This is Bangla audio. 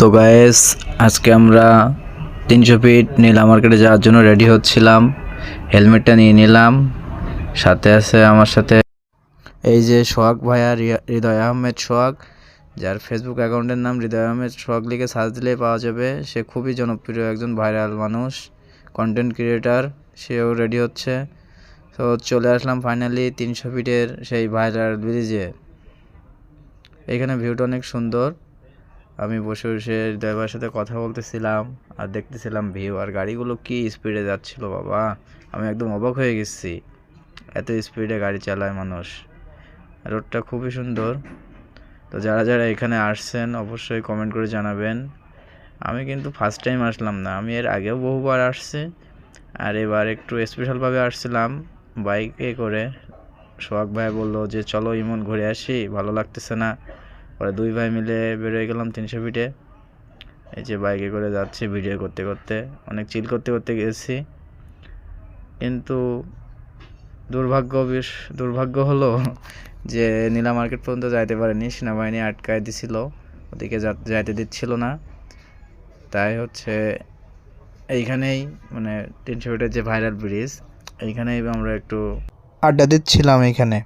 তো গাইস, আজকে আমরা 300 ফিট নীলা মার্কেটে যাওয়ার জন্য রেডি হচ্ছিলাম। হেলমেটটা নিয়ে নিলাম। সাথে আছে আমার সাথে এই যে সোহাগ ভাইয়া, হৃদয় আহমেদ সোহাগ, যার ফেসবুক অ্যাকাউন্টের নাম হৃদয় আহমেদ সোহাগ লিখে সার্চ দিলেই পাওয়া যাবে। সে খুবই জনপ্রিয় একজন ভাইরাল মানুষ, কন্টেন্ট ক্রিয়েটার। সেও রেডি হচ্ছে। তো চলে আসলাম ফাইনালি 300 ফিটের সেই ভাইরাল ব্রিজে। এখানে ভিউটা অনেক সুন্দর। আমি বসে বসে ড্রাইভারের সাথে কথা বলতেছিলাম আর দেখতেছিলাম ভিউ, আর গাড়িগুলো কি স্পিডে যাচ্ছিল বাবা, আমি একদম অবাক হয়ে গেছি। এত স্পিডে গাড়ি চালায় মানুষ। রোডটা খুবই সুন্দর। তো যারা যারা এখানে আসছেন অবশ্যই কমেন্ট করে জানাবেন। আমি কিন্তু ফার্স্ট টাইম আসলাম না, আমি এর আগেও বহুবার আসছি, আর এবার একটু স্পেশালভাবে আসছিলাম বাইকে করে। সোহাগ ভাই বললো যে চলো ইমন ঘুরে আসি, ভালো লাগতেছে না। পরে দুই ভাই মিলে বেরোয় গেলাম 300 ফিটে। এই যে বাইকে করে যাচ্ছি ভিডিও করতে করতে, অনেক চিল করতে করতে গেছি। কিন্তু দুর্ভাগ্য হলো যে নীলা মার্কেট পর্যন্ত যাইতে পারেনি, সেনাবাহিনী আটকায় দিছিল, ওদিকে যাইতে দিচ্ছিল না। তাই হচ্ছে এইখানেই, মানে 300 ফিটের যে ভাইরাল ব্রিজ, এইখানেই আমরা একটু আড্ডা দিচ্ছিলাম এইখানে।